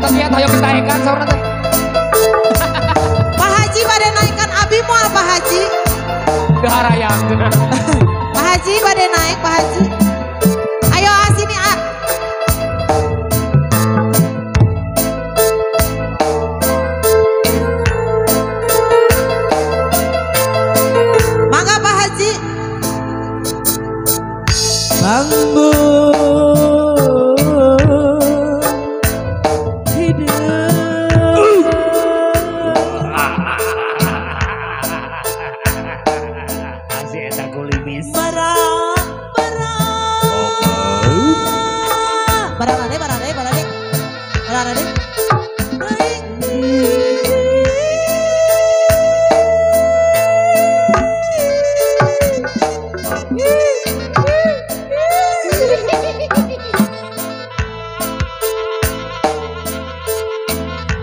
nonton lihat ayo kita ikan saurna teh. Pak Haji pada naikkan abi moal Pak Haji. Daharayakeun. Pak Haji pada naik Pak Haji. Ayo sini ah. Mangga Pak Haji. Bangbu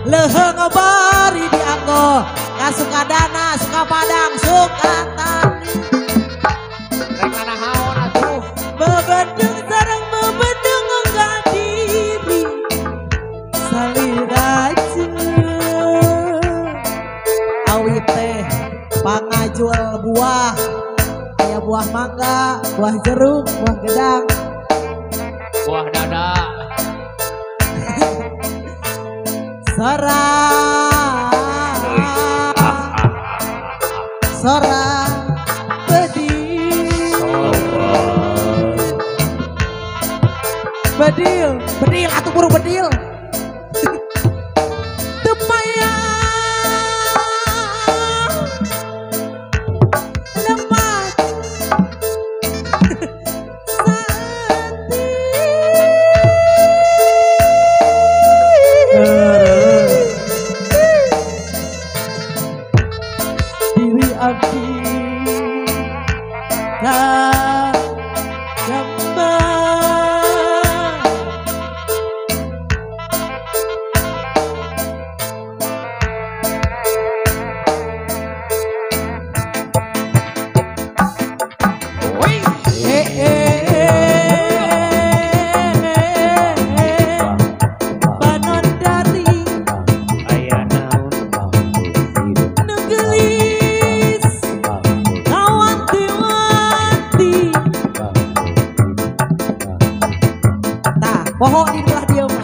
leheng bari dianggo, gak suka dana, suka padang, suka tani. Rek nahaon atuh. Bebedeng sareng bebedeng enggak diri, saliraja. Awit teh pangajual buah, kayak buah mangga, buah jeruk, buah gedang, Buah dada. Sora bedil atuh buru bedil. Tepaya lemat Dewi Abdi pohon di belah dia mah.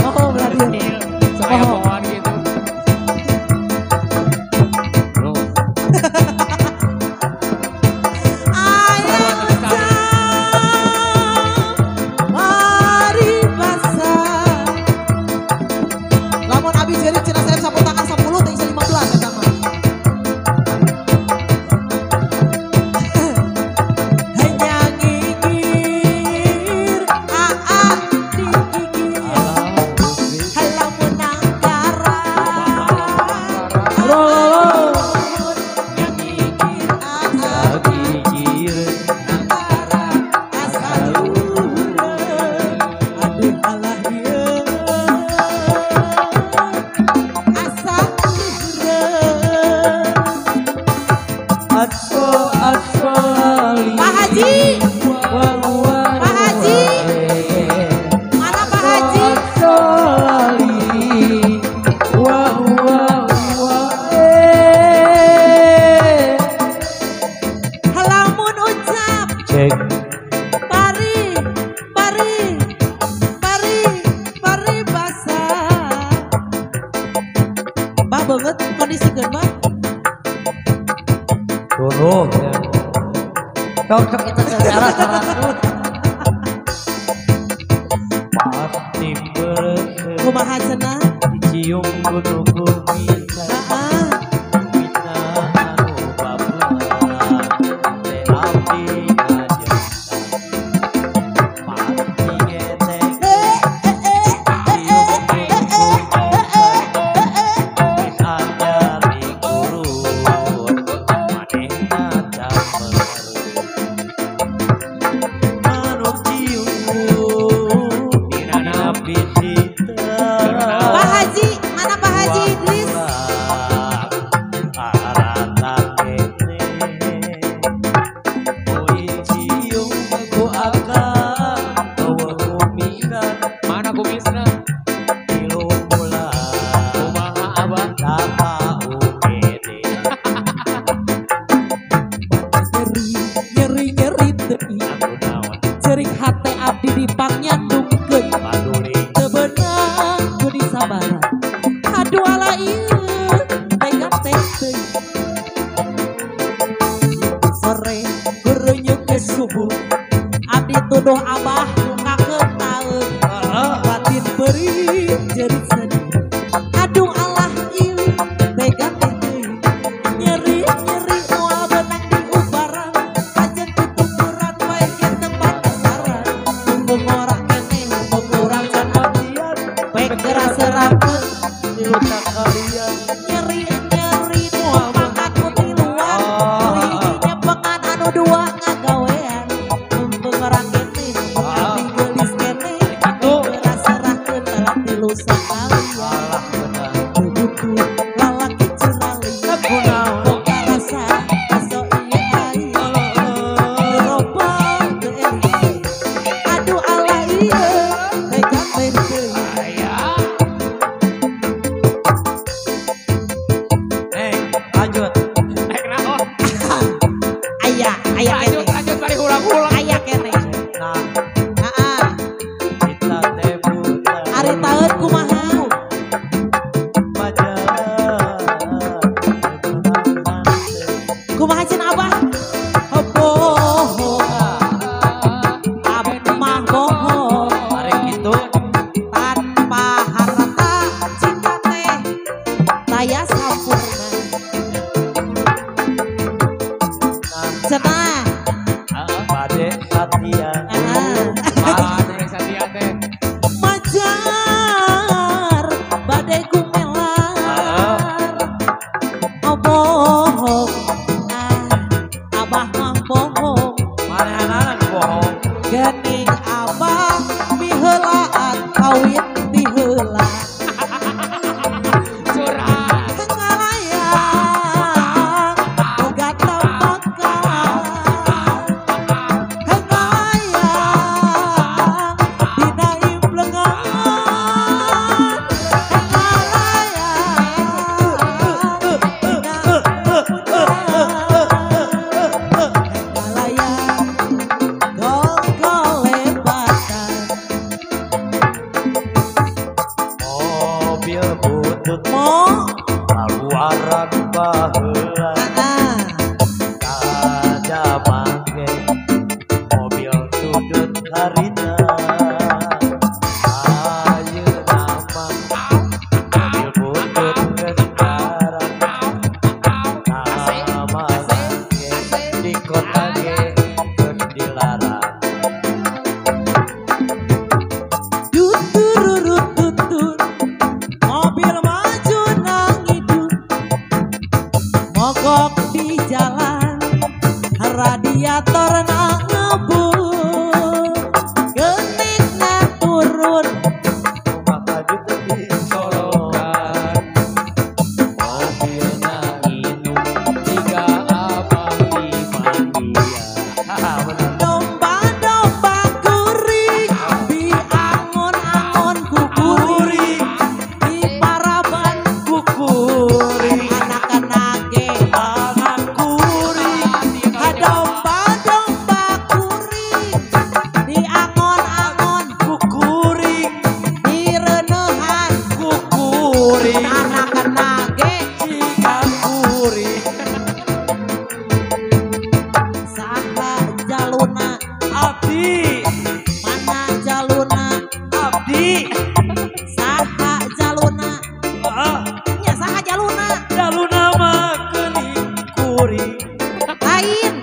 Pohon belah dia. Saya pohon gitu. Ayo mari basah. Lamun abi jadi cina saya sapu tangan 10 teh 15 eta mah. Hanya gigir Pak Haji. Pak Haji. Mana Pak Haji? Halamun ucap. Cek. Pari basah. Bah banget kondisi gemah. Turun ya. Cocok kita sejarah terangkan. Pasti berkesan. Kumaha cenah? Dicium gunung bumi. Bina anu bablas. Teh abdi ngajeng. Pasti getek. Pak Haji, mana Pak Haji? subuh abdi tuduh abah ngakeun taeun batin beri jadi sedih aduh Allah ieu tega teuing nyeri moal benang di ubaran ajen tuturan wae ke tempat kasaran mumpung ora keneh mumpung urang can mandian baik gerak serapeun di lutak kalian nyeri moal aku di luar hijinya pengan anu dua ngagawean mumpung orang keneh mumpung abdi geulis keneh gerak serahkeun dalam tilu sakalian salah benar butuh lalaki curali boga rasa aso ieu air loba teu eling aduh Allah ieu tega teuing Ayah. lanjut Naik naon? aya Lanjut, keneh lanjut bari ulang-ulang. aya keneh nah heeh kita teh buta ari taeun kumaha kumaha cenah abah bohong abdi mah bohong Arek gitu tanpa harta cinta teh daya sampurna cenah Pade Satya Padre Satya teh. majar badai gumelar oh bohong abah mah bohong mana bohong gening abah miheulaan kawin diheula Curhat. Hengalayang boga tambakan Hengalayang dina implengan Hengalayang gol-golebatan mobil butut mo laluaran baheula kaja mangke mobil sudut harita ayeuna mah mobil butut kendaraan nama mangke di kota ge geus dilarang Tutururut tutur mobil maju nang hidup mogok di jalan radiator nang ngebul geuning na turun rumah kayu teh disolokan mobilna inung Tiga abah di mandian bener domba-domba kuring di angon-angon kukuring di paraban kukuring anak-anak ge anak kuring domba-domba kuring di angon-angon kukuring di reunehan kukuring anak-anak ge jika kuring saha jaluna abdi mana jaluna abdi saha jaluna nya saha jaluna jaluna mah geuning kuring lain